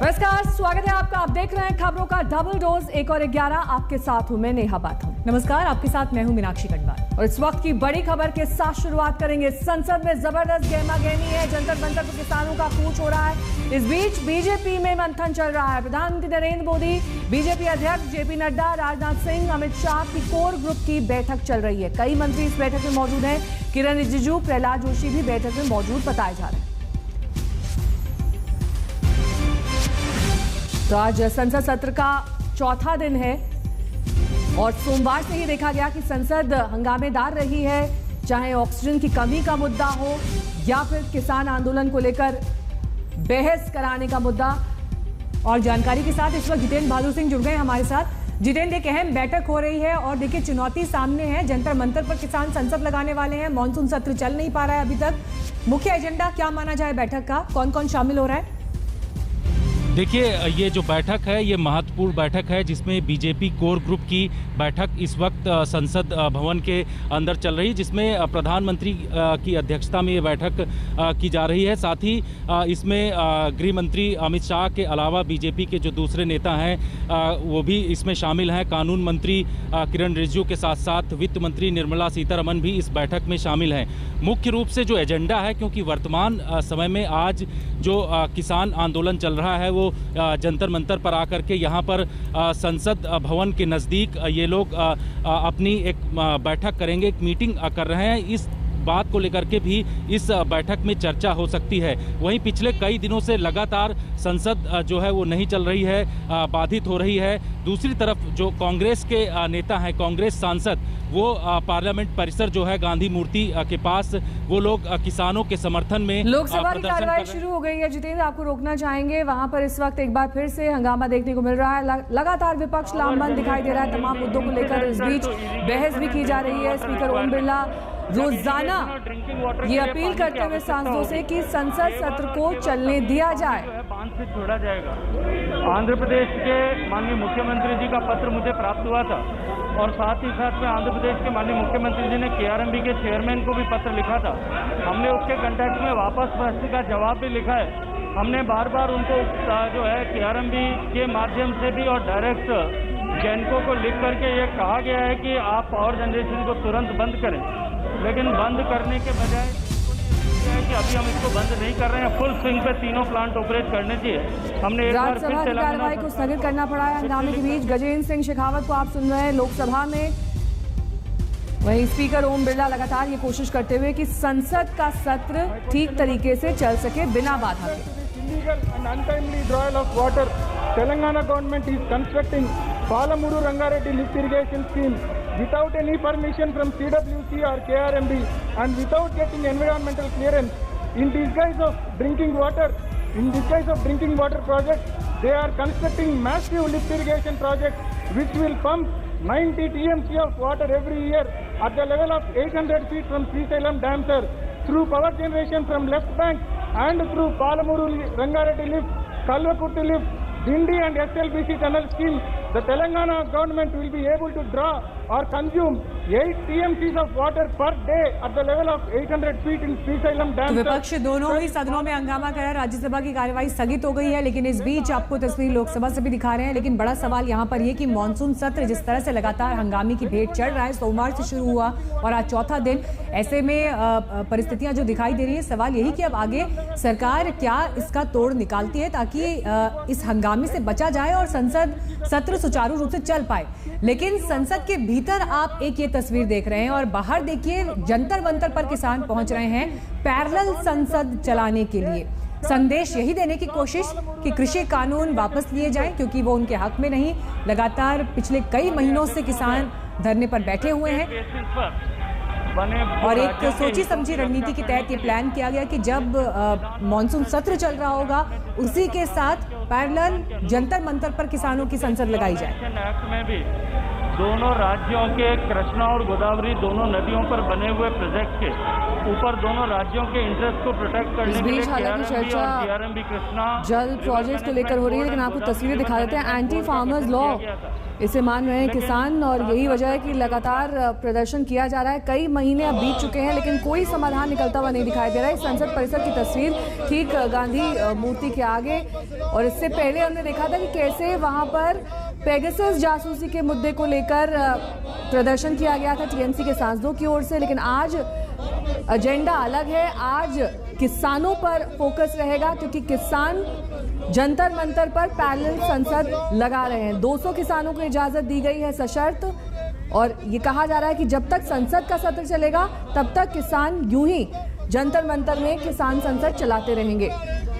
नमस्कार, स्वागत है आपका। आप देख रहे हैं खबरों का डबल डोज। 1 और 11 आपके साथ हूं मैं, नेहा बाथम। नमस्कार, आपके साथ मैं हूं मीनाक्षी कटवाल। और इस वक्त की बड़ी खबर के साथ शुरुआत करेंगे। संसद में जबरदस्त गहमागहमी है, जंतर मंतर पर किसानों का कूच हो रहा है। इस बीच बीजेपी में मंथन चल रहा है। प्रधानमंत्री नरेंद्र मोदी, बीजेपी अध्यक्ष जेपी नड्डा, राजनाथ सिंह, अमित शाह की कोर ग्रुप की बैठक चल रही है। कई मंत्री इस बैठक में मौजूद हैं। किरण रिजिजू, प्रहलाद जोशी भी बैठक में मौजूद बताए जा रहे हैं। तो आज संसद सत्र का चौथा दिन है और सोमवार से ही देखा गया कि संसद हंगामेदार रही है, चाहे ऑक्सीजन की कमी का मुद्दा हो या फिर किसान आंदोलन को लेकर बहस कराने का मुद्दा। और जानकारी के साथ इस वक्त जितेंद्र बहादुर सिंह जुड़ गए हमारे साथ। जितेंद्र, एक अहम बैठक हो रही है और देखिए चुनौती सामने है। जंतर मंतर पर किसान संसद लगाने वाले हैं। मॉनसून सत्र चल नहीं पा रहा है अभी तक। मुख्य एजेंडा क्या माना जाए बैठक का? कौन कौन शामिल हो रहा है? देखिए, ये जो बैठक है ये महत्वपूर्ण बैठक है, जिसमें बीजेपी कोर ग्रुप की बैठक इस वक्त संसद भवन के अंदर चल रही है, जिसमें प्रधानमंत्री की अध्यक्षता में ये बैठक की जा रही है। साथ ही इसमें गृह मंत्री अमित शाह के अलावा बीजेपी के जो दूसरे नेता हैं वो भी इसमें शामिल हैं। कानून मंत्री किरण रिजिजू के साथ साथ वित्त मंत्री निर्मला सीतारमण भी इस बैठक में शामिल हैं। मुख्य रूप से जो एजेंडा है, क्योंकि वर्तमान समय में आज जो किसान आंदोलन चल रहा है वो जंतर मंतर पर आकर के यहाँ पर संसद भवन के नज़दीक ये लोग अपनी एक बैठक करेंगे, एक मीटिंग कर रहे हैं। इस बात को लेकर के भी इस बैठक में चर्चा हो सकती है। वहीं पिछले कई दिनों से लगातार संसद जो है वो नहीं चल रही है, बाधित हो रही है। दूसरी तरफ जो कांग्रेस के नेता हैं, कांग्रेस सांसद, वो पार्लियामेंट परिसर जो है गांधी मूर्ति के पास, वो लोग किसानों के समर्थन में लोकसभा की कार्रवाई शुरू हो गई है। जितेंद्र, आपको रोकना चाहेंगे, वहां पर इस वक्त एक बार फिर से हंगामा देखने को मिल रहा है। लगातार विपक्ष लामबंद दिखाई दे रहा है तमाम मुद्दों को लेकर। इस बीच बहस भी की जा रही है। स्पीकर ओम बिरला रोजाना ये अपील करते हुए सांसदों से कि संसद सत्र को चलने दिया जाए। बांध से छोड़ा जाएगा। आंध्र प्रदेश के माननीय मुख्यमंत्री जी का पत्र मुझे प्राप्त हुआ था और साथ ही साथ में आंध्र प्रदेश के माननीय मुख्यमंत्री जी ने केआरएमबी के चेयरमैन को भी पत्र लिखा था। हमने उसके कंटेक्ट में वापस प्रश्न का जवाब भी लिखा है। हमने बार बार उनको जो है केआरएमबी के माध्यम से भी और डायरेक्ट जैनको को लिख करके ये कहा गया है कि आप पावर जनरेशन को तुरंत बंद करें, लेकिन बंद करने के बजाय कि अभी हम इसको बंद नहीं कर रहे हैं। फुल स्विंग पे तीनों प्लांट ऑपरेट करने चाहिए। हमने राज्यसभा की कार्रवाई को स्थगित करना पड़ा है हंगामे के बीच। गजेंद्र सिंह शेखावत को आप सुन रहे हैं लोकसभा में। वहीं स्पीकर ओम बिरला लगातार ये कोशिश करते हुए कि संसद का सत्र ठीक तरीके से चल सके बिना बाधा के। Illegal and untimely drawal of water. Telangana government is constructing Palamuru Rangareddy lift irrigation scheme without any permission from CWC or KRMB and without getting environmental clearance. In disguise of drinking water project, they are constructing massive lift irrigation project which will pump 90 TMC of water every year at the level of 800 feet from Srisailam Dam, sir, through power generation from left bank and through Palamuru Rangareddy lift, Kalvakurti lift, Dindi and SLBC tunnel scheme. The Telangana government will be able to draw or consume 8 TMCs of water per day at the level of 800 feet in Srisailam Dam. तो विपक्ष दोनों ही सदनों में हंगामा कर रहा है। राज्यसभा की कार्यवाही स्थगित हो गई है, लेकिन इस बीच आपको तस्वीर लोकसभा से भी दिखा रहे हैं। लेकिन बड़ा सवाल यहाँ पर ये कि मानसून सत्र जिस तरह से लगातार हंगामे की भेंट चढ़ रहा है, सोमवार से शुरू हुआ और आज चौथा दिन, ऐसे में परिस्थितियां जो दिखाई दे रही है, सवाल यही कि अब आगे सरकार क्या इसका तोड़ निकालती है ताकि इस हंगामे से बचा जाए और संसद सत्र सुचारू रूप से चल पाए। लेकिन संसद के भीतर आप एक ये तस्वीर देख रहे हैं और बाहर देखिए जंतर मंतर पर किसान पहुंच रहे हैं पैरेलल संसद चलाने के लिए। संदेश यही देने की कोशिश कि कृषि कानून वापस लिए जाएं, क्योंकि वो उनके हक में नहीं। लगातार पिछले कई महीनों से किसान धरने पर बैठे हुए हैं और एक सोची समझी रणनीति के तहत ये प्लान किया गया कि जब मॉनसून सत्र चल रहा होगा उसी के साथ पैरेलल जंतर मंतर पर किसानों की संसद लगाई जाए। एक्ट में भी दोनों राज्यों के कृष्णा और गोदावरी दोनों नदियों पर बने हुए प्रोजेक्ट के ऊपर दोनों राज्यों के इंटरेस्ट को प्रोटेक्ट करने के लिए हालांकि चर्चा जल प्रोजेक्ट को लेकर हो रही है, लेकिन आपको तस्वीरें दिखा देते हैं। एंटी फार्मर्स लॉ इसे मान रहे हैं किसान और यही वजह है कि लगातार प्रदर्शन किया जा रहा है। कई महीने अब बीत चुके हैं लेकिन कोई समाधान निकलता हुआ नहीं दिखाई दे रहा है। संसद परिसर की तस्वीर ठीक गांधी मूर्ति के आगे और इससे पहले हमने देखा था कि कैसे वहां पर पेगासस जासूसी के मुद्दे को लेकर प्रदर्शन किया गया था टीएमसी के सांसदों की ओर से। लेकिन आज एजेंडा अलग है, आज किसानों पर फोकस रहेगा, क्योंकि किसान जंतर मंतर पर पैरेलल संसद लगा रहे हैं। 200 किसानों को इजाजत दी गई है सशर्त, और ये कहा जा रहा है कि जब तक संसद का सत्र चलेगा तब तक किसान यूं ही जंतर मंतर में किसान संसद चलाते रहेंगे।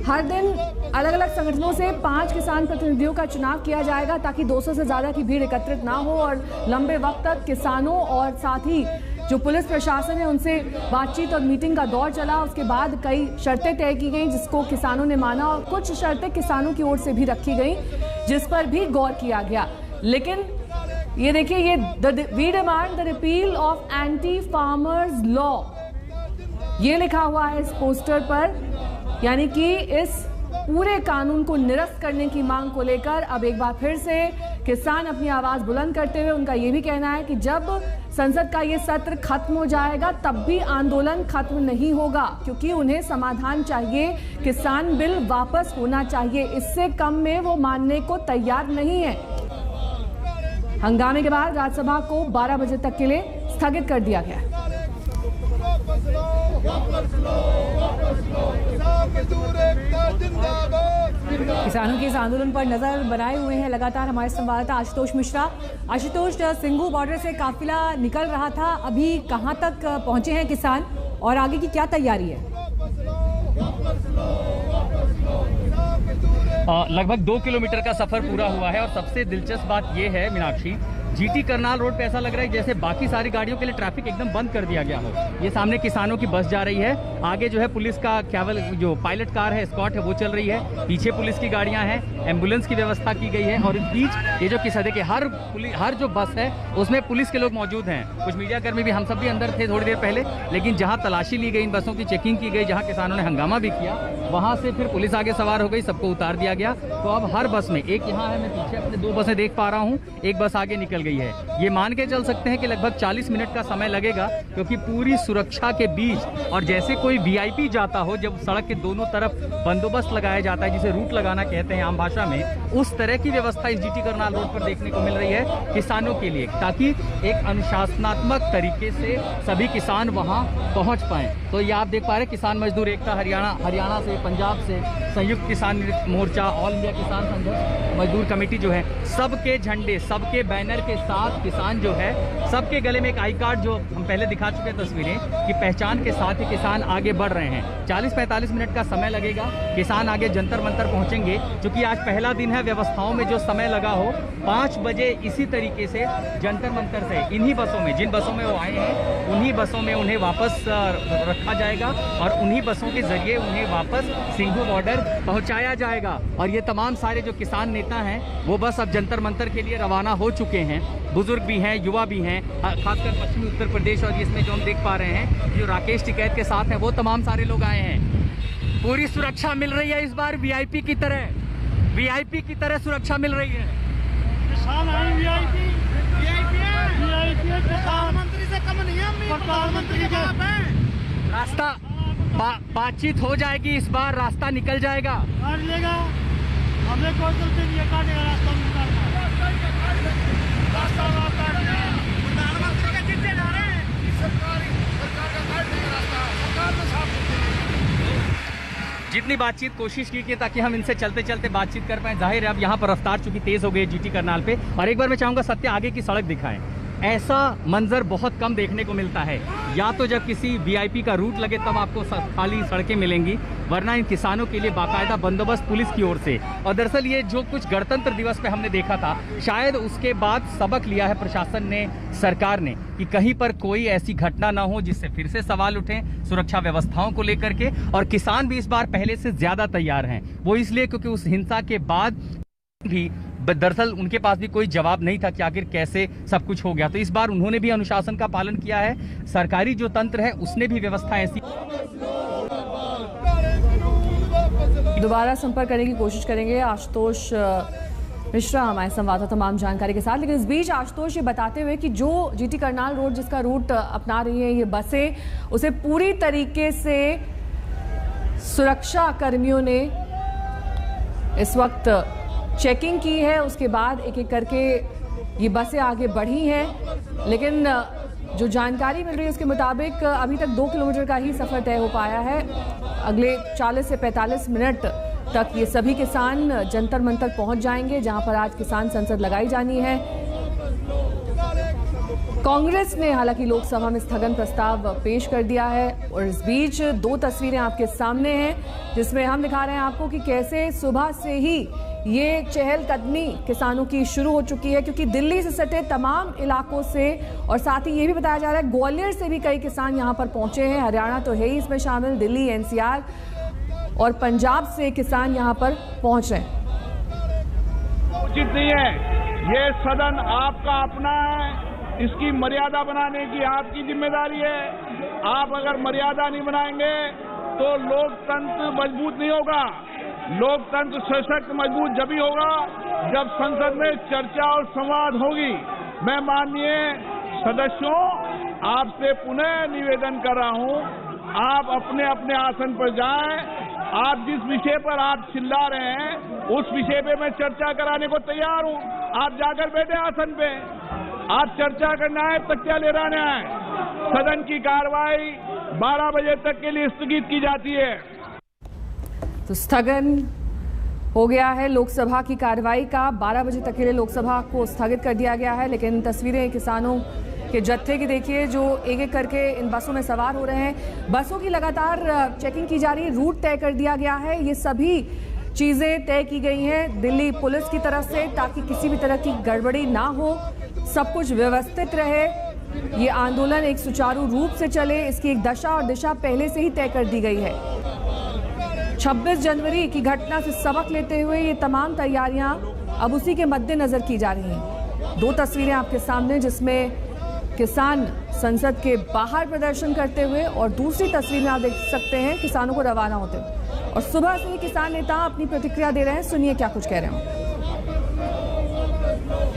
हर दिन अलग अलग संगठनों से 5 किसान प्रतिनिधियों का चुनाव किया जाएगा, ताकि 200 से ज्यादा की भीड़ एकत्रित ना हो और लंबे वक्त तक किसानों और साथ ही जो पुलिस प्रशासन है उनसे बातचीत और मीटिंग का दौर चला। उसके बाद कई शर्तें तय की गई जिसको किसानों ने माना, और कुछ शर्तें किसानों की ओर से भी रखी गई जिस पर भी गौर किया गया। लेकिन ये देखिए, ये we demand the repeal of anti farmers law, ये लिखा हुआ है इस पोस्टर पर, यानी कि इस पूरे कानून को निरस्त करने की मांग को लेकर अब एक बार फिर से किसान अपनी आवाज बुलंद करते हुए, उनका यह भी कहना है कि जब संसद का ये सत्र खत्म हो जाएगा तब भी आंदोलन खत्म नहीं होगा, क्योंकि उन्हें समाधान चाहिए, किसान बिल वापस होना चाहिए, इससे कम में वो मानने को तैयार नहीं है। हंगामे के बाद राज्यसभा को 12 बजे तक के लिए स्थगित कर दिया गया है। किसानों के इस आंदोलन पर नजर बनाए हुए हैं लगातार हमारे संवाददाता आशुतोष मिश्रा। आशुतोष, सिंघू बॉर्डर से काफिला निकल रहा था, अभी कहां तक पहुंचे हैं किसान और आगे की क्या तैयारी है? लगभग 2 किलोमीटर का सफर पूरा हुआ है, और सबसे दिलचस्प बात यह है मीनाक्षी, जीटी करनाल रोड पे ऐसा लग रहा है जैसे बाकी सारी गाड़ियों के लिए ट्रैफिक एकदम बंद कर दिया गया हो। ये सामने किसानों की बस जा रही है, आगे जो है पुलिस का कैवल जो पायलट कार है, स्कॉट है, वो चल रही है, पीछे पुलिस की गाड़ियां हैं, एम्बुलेंस की व्यवस्था की गई है, और इस बीच ये जो किसान के हर जो बस है उसमें पुलिस के लोग मौजूद हैं। कुछ मीडिया कर्मी भी, हम सब भी अंदर थे थोड़ी देर पहले, लेकिन जहाँ तलाशी ली गई, इन बसों की चेकिंग की गई, जहाँ किसानों ने हंगामा भी किया, वहाँ से फिर पुलिस आगे सवार हो गई, सबको उतार दिया गया। तो अब हर बस में, एक यहाँ है, मैं पीछे अपने 2 बसें देख पा रहा हूँ, एक बस आगे निकल गई है। ये मान के चल सकते हैं कि लगभग 40 मिनट का समय लगेगा, क्योंकि पूरी सुरक्षा के बीच, और जैसे कोई वीआईपी जाता हो, जब सड़क के दोनों तरफ बंदोबस्त लगाया जाता है, जिसे रूट लगाना कहते हैं आम भाषा में, उस तरह की व्यवस्था इस जीटी करनाल रोड पर देखने को मिल रही है किसानों के लिए, ताकि एक अनुशासनात्मक तरीके से सभी किसान वहां पहुंच पाएं। तो ये आप देख पा रहे हैं, किसान मजदूर एकता हरियाणा से, पंजाब से, संयुक्त किसान मोर्चा, ऑल इंडिया किसान संघर्ष मजदूर कमेटी जो है, सबके झंडे, सबके बैनर के साथ किसान जो है, सबके गले में एक आई कार्ड, जो हम पहले दिखा चुके हैं तस्वीरें, कि पहचान के साथ ही किसान आगे बढ़ रहे हैं। 40-45 मिनट का समय लगेगा, किसान आगे जंतर मंतर पहुंचेंगे, क्योंकि आज पहला दिन है। व्यवस्थाओं में जो समय लगा हो, 5 बजे इसी तरीके से जंतर मंतर से इन्हीं बसों में, जिन बसों में वो आए हैं, उन्हीं बसों में उन्हें वापस रखा जाएगा, और उन्हीं बसों के जरिए उन्हें वापस सिंघू बॉर्डर पहुंचाया जाएगा। और ये तमाम सारे जो किसान नेता हैं, वो बस अब जंतर मंतर के लिए रवाना हो चुके हैं। बुजुर्ग भी हैं, युवा भी हैं, खासकर पश्चिमी उत्तर प्रदेश, और इसमें जो हम देख पा रहे हैं, जो राकेश टिकैत के साथ हैं, वो तमाम सारे लोग आए हैं। पूरी सुरक्षा मिल रही है इस बार, वीआईपी की तरह सुरक्षा मिल रही है। किसान आए, वीआईपी प्रधानमंत्री से कम नहीं है, प्रधानमंत्री के बाप है। रास्ता बातचीत हो जाएगी इस बार, रास्ता निकल जाएगा। काट लेगा, हमें कोई गलती नहीं है, काटेगा रास्ता, प्रधानमंत्री के जितने जा रहे हैं, सरकार का काट देगा रास्ता, सरकार में साफ। जितनी बातचीत कोशिश की कि ताकि हम इनसे चलते चलते बातचीत कर पाए, जाहिर है अब यहाँ पर रफ्तार चूंकि तेज हो गई जीटी करनाल पे। और एक बार मैं चाहूंगा सत्य आगे की सड़क दिखाएं, ऐसा मंजर बहुत कम देखने को मिलता है। या तो जब किसी वीआईपी का रूट लगे तब आपको खाली सड़कें मिलेंगी, वरना इन किसानों के लिए बाकायदा बंदोबस्त पुलिस की ओर से। और दरअसल ये जो कुछ गणतंत्र दिवस पे हमने देखा था, शायद उसके बाद सबक लिया है प्रशासन ने, सरकार ने, कि कहीं पर कोई ऐसी घटना ना हो जिससे फिर से सवाल उठें सुरक्षा व्यवस्थाओं को लेकर के। और किसान भी इस बार पहले से ज्यादा तैयार हैं, वो इसलिए क्योंकि उस हिंसा के बाद भी दरअसल उनके पास भी कोई जवाब नहीं था कि आखिर कैसे सब कुछ हो गया। तो इस बार उन्होंने भी अनुशासन का पालन किया है, सरकारी जो तंत्र है उसने भी व्यवस्था ऐसी। दोबारा संपर्क करने की कोशिश करेंगे आशुतोष मिश्रा हमारे संवाददाता तमाम जानकारी के साथ। लेकिन इस बीच आशुतोष ये बताते हुए कि जो जीटी करनाल रोड जिसका रूट अपना रही है ये बसें, उसे पूरी तरीके से सुरक्षा कर्मियों ने इस वक्त चेकिंग की है, उसके बाद एक एक करके ये बसें आगे बढ़ी हैं, लेकिन जो जानकारी मिल रही है उसके मुताबिक अभी तक 2 किलोमीटर का ही सफ़र तय हो पाया है। अगले 40 से 45 मिनट तक ये सभी किसान जंतर मंतर पहुंच जाएंगे, जहां पर आज किसान संसद लगाई जानी है। कांग्रेस ने हालांकि लोकसभा में स्थगन प्रस्ताव पेश कर दिया है और इस बीच 2 तस्वीरें आपके सामने हैं जिसमें हम दिखा रहे हैं आपको कि कैसे सुबह से ही ये चहलकदमी किसानों की शुरू हो चुकी है, क्योंकि दिल्ली से सटे तमाम इलाकों से और साथ ही ये भी बताया जा रहा है ग्वालियर से भी कई किसान यहाँ पर पहुंचे हैं। हरियाणा तो है ही इसमें शामिल, दिल्ली, एनसीआर और पंजाब से किसान यहाँ पर पहुंच रहे हैं। उचित नहीं है, ये सदन आपका अपना है, इसकी मर्यादा बनाने की आपकी जिम्मेदारी है। आप अगर मर्यादा नहीं बनाएंगे तो लोकतंत्र मजबूत नहीं होगा। लोकतंत्र सशक्त मजबूत जब ही होगा जब संसद में चर्चा और संवाद होगी। मैं माननीय सदस्यों आपसे पुनः निवेदन कर रहा हूं, आप अपने अपने आसन पर जाएं। आप जिस विषय पर आप चिल्ला रहे हैं उस विषय पे मैं चर्चा कराने को तैयार हूं। आप जाकर बैठे आसन पे, आप चर्चा करना है, तख्तियां ले रहना है। सदन की कार्रवाई 12 बजे तक के लिए स्थगित की जाती है। तो स्थगन हो गया है लोकसभा की कार्रवाई का, 12 बजे तक के लिए लोकसभा को स्थगित कर दिया गया है। लेकिन तस्वीरें किसानों के जत्थे की देखिए जो एक एक करके इन बसों में सवार हो रहे हैं। बसों की लगातार चेकिंग की जा रही है, रूट तय कर दिया गया है। ये सभी चीज़ें तय की गई हैं दिल्ली पुलिस की तरफ से ताकि किसी भी तरह की गड़बड़ी ना हो, सब कुछ व्यवस्थित रहे, ये आंदोलन एक सुचारू रूप से चले, इसकी एक दशा और दिशा पहले से ही तय कर दी गई है। 26 जनवरी की घटना से सबक लेते हुए ये तमाम तैयारियां अब उसी के मद्देनजर की जा रही हैं। 2 तस्वीरें आपके सामने जिसमें किसान संसद के बाहर प्रदर्शन करते हुए और दूसरी तस्वीर में आप देख सकते हैं किसानों को रवाना होते हुए। और सुबह से ही किसान नेता अपनी प्रतिक्रिया दे रहे हैं, सुनिए क्या कुछ कह रहे हैं।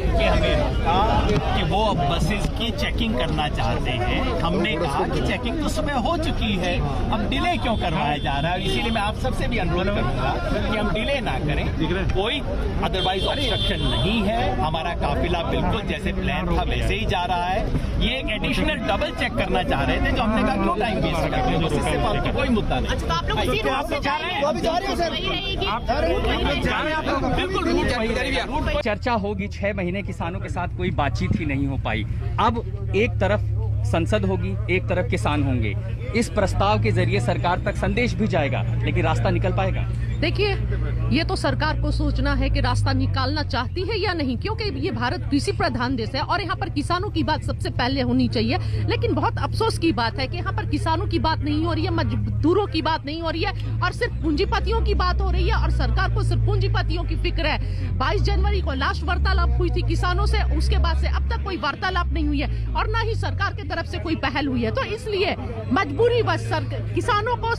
कि हमें रोका कि वो अब बसेस की चेकिंग करना चाहते हैं। हमने कहा कि चेकिंग तो सुबह हो चुकी है, अब डिले क्यों करवाया जा रहा है। इसीलिए मैं आप सबसे भी अनुरोध करूंगा कि हम डिले ना करें। कोई अदरवाइज ऑब्स्ट्रक्शन नहीं है, हमारा काफिला बिल्कुल जैसे प्लान था वैसे ही जा रहा है। ये एक एडिशनल डबल चेक करना चाह रहे थे, जो हमने कहा क्यों टाइम वेस्ट कर रहे हैं, इससे फालतू कोई मुद्दा नहीं। अच्छा, आप लोग इसी रूट से जा रहे हैं? बिल्कुल चर्चा होगी। 6 महीने किसानों के साथ कोई बातचीत ही नहीं हो पाई। अब एक तरफ संसद होगी, एक तरफ किसान होंगे। इस प्रस्ताव के जरिए सरकार तक संदेश भी जाएगा, लेकिन रास्ता निकल पाएगा? देखिए, ये तो सरकार को सोचना है कि रास्ता निकालना चाहती है या नहीं, क्योंकि ये भारत कृषि प्रधान देश है और यहाँ पर किसानों की बात सबसे पहले होनी चाहिए। लेकिन बहुत अफसोस की बात है कि यहाँ पर किसानों की बात नहीं हो रही है, मजदूरों की बात नहीं हो रही है और सिर्फ पूंजीपतियों की बात हो रही है। और सरकार को सिर्फ पूंजीपतियों की फिक्र है। 22 जनवरी को लास्ट वार्तालाप हुई थी किसानों से, उसके बाद से अब तक कोई वार्तालाप नहीं हुई है और न ही सरकार की तरफ से कोई पहल हुई है। तो इसलिए मजबूरी बस किसानों को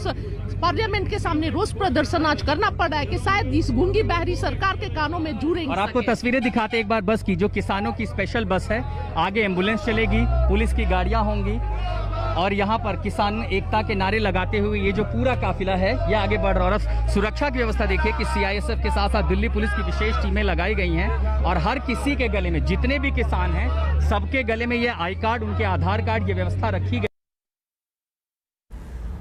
पार्लियामेंट के सामने रोष प्रदर्शन आज करना पड़ रहा है कि शायद इस गूंगी बहरी सरकार के कानों में जू रही। और आपको तस्वीरें दिखाते एक बार बस की, जो किसानों की स्पेशल बस है। आगे एम्बुलेंस चलेगी, पुलिस की गाड़ियां होंगी और यहाँ पर किसान एकता के नारे लगाते हुए ये जो पूरा काफिला है ये आगे बढ़ रहा है। और सुरक्षा की व्यवस्था देखिए कि सीआईएसएफ के साथ साथ दिल्ली पुलिस की विशेष टीमें लगाई गई हैं और हर किसी के गले में, जितने भी किसान हैं सबके गले में ये आई कार्ड, उनके आधार कार्ड, ये व्यवस्था रखी गई।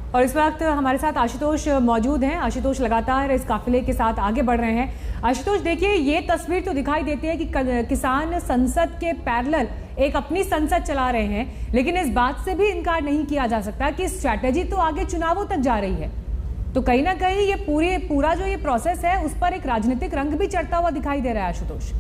और इस वक्त हमारे साथ आशुतोष मौजूद हैं। आशुतोष लगातार इस काफिले के साथ आगे बढ़ रहे हैं। आशुतोष, देखिए ये तस्वीर तो दिखाई देती है कि किसान संसद के पैरेलल एक अपनी संसद चला रहे हैं, लेकिन इस बात से भी इनकार नहीं किया जा सकता कि स्ट्रैटेजी तो आगे चुनावों तक जा रही है। तो कहीं ना कहीं ये पूरा जो ये प्रोसेस है उस पर एक राजनीतिक रंग भी चढ़ता हुआ दिखाई दे रहा है। आशुतोष,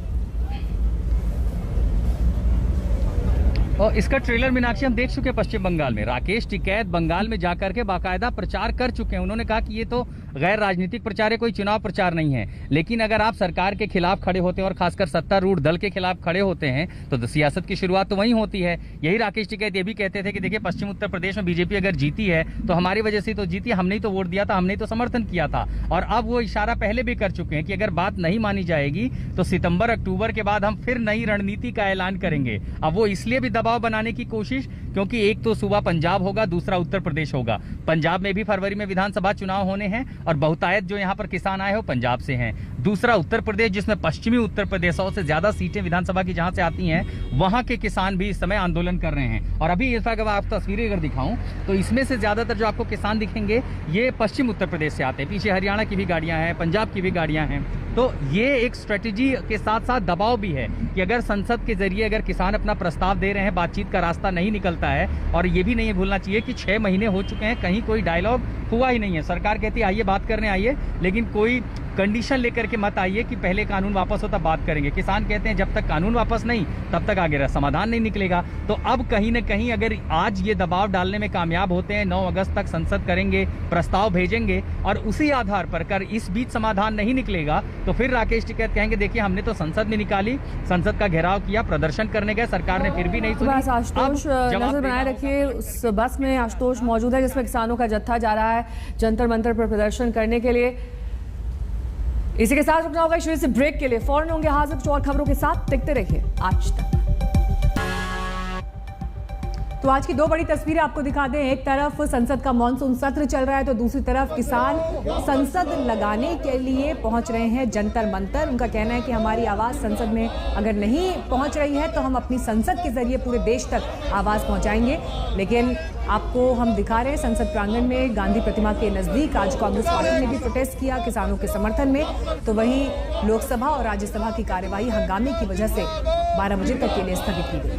और इसका ट्रेलर मीनाक्षी हम देख चुके हैं पश्चिम बंगाल में। राकेश टिकैत बंगाल में जाकर के बाकायदा प्रचार कर चुके हैं। उन्होंने कहा कि ये तो गैर राजनीतिक प्रचार है, कोई चुनाव प्रचार नहीं है। लेकिन अगर आप सरकार के खिलाफ खड़े होते हैं और खासकर सत्तारूढ़ दल के खिलाफ खड़े होते हैं तो सियासत की शुरुआत तो वहीं होती है। यही राकेश टिकैत ये भी कहते थे कि देखिए पश्चिम उत्तर प्रदेश में बीजेपी अगर जीती है तो हमारी वजह से तो जीती, हमने ही तो वोट दिया था, हमने ही तो समर्थन किया था। और अब वो इशारा पहले भी कर चुके हैं कि अगर बात नहीं मानी जाएगी तो सितंबर अक्टूबर के बाद हम फिर नई रणनीति का ऐलान करेंगे। अब वो इसलिए भी दबाव बनाने की कोशिश, क्योंकि एक तो सूबा पंजाब होगा, दूसरा उत्तर प्रदेश होगा। पंजाब में भी फरवरी में विधानसभा चुनाव होने हैं और बहुतायत जो यहाँ पर किसान आए हो पंजाब से हैं। दूसरा उत्तर प्रदेश, जिसमें पश्चिमी उत्तर प्रदेश 100 से ज्यादा सीटें विधानसभा की जहां से आती हैं, वहां के किसान भी इस समय आंदोलन कर रहे हैं। और अभी अगर मैं आप तस्वीरें अगर दिखाऊं तो इसमें से ज्यादातर जो आपको किसान दिखेंगे ये पश्चिम उत्तर प्रदेश से आते हैं। पीछे हरियाणा की भी गाड़ियां हैं, पंजाब की भी गाड़ियां हैं। तो ये एक स्ट्रेटेजी के साथ साथ दबाव भी है कि अगर संसद के जरिए अगर किसान अपना प्रस्ताव दे रहे हैं, बातचीत का रास्ता नहीं निकलता है। और ये भी नहीं भूलना चाहिए कि 6 महीने हो चुके हैं, कहीं कोई डायलॉग हुआ ही नहीं है। सरकार कहती है आइए बात करने आइए, लेकिन कोई कंडीशन लेकर के मत आइए कि पहले कानून वापस हो तब बात करेंगे। किसान कहते हैं जब तक कानून वापस नहीं तब तक आगे समाधान नहीं निकलेगा। तो अब कहीं ना कहीं अगर आज ये दबाव डालने में कामयाब होते हैं, 9 अगस्त तक संसद करेंगे, प्रस्ताव भेजेंगे और उसी आधार पर कर इस बीच समाधान नहीं निकलेगा तो फिर राकेश टिकैत कहेंगे देखिए हमने तो संसद में निकाली, संसद का घेराव किया, प्रदर्शन करने गए, सरकार ने फिर भी नहीं सुनी। आशुतोष नजर बनाए रखिए, उस बस में आशुतोष मौजूद है जिसमें किसानों का जत्था जा रहा है जंतर मंतर पर प्रदर्शन करने के लिए। इसी के साथ रुकना होगा शुरू से ब्रेक के लिए। फौरन होंगे हाजिर कुछ और खबरों के साथ, देखते रहिए आज तक। तो आज की 2 बड़ी तस्वीरें आपको दिखा दें। एक तरफ संसद का मॉनसून सत्र चल रहा है तो दूसरी तरफ किसान संसद लगाने के लिए पहुंच रहे हैं जंतर मंतर। उनका कहना है कि हमारी आवाज संसद में अगर नहीं पहुंच रही है तो हम अपनी संसद के जरिए पूरे देश तक आवाज पहुंचाएंगे। लेकिन आपको हम दिखा रहे हैं संसद प्रांगण में गांधी प्रतिमा के नजदीक आज कांग्रेस पार्टी ने भी प्रोटेस्ट किया किसानों के समर्थन में। तो वहीं लोकसभा और राज्यसभा की कार्यवाही हंगामे की वजह से 12 बजे तक के लिए स्थगित की गई।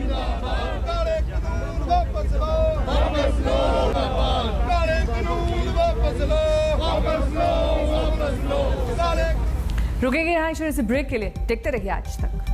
रुकेंगे यहाँ से ब्रेक के लिए, देखते रहिए आज तक।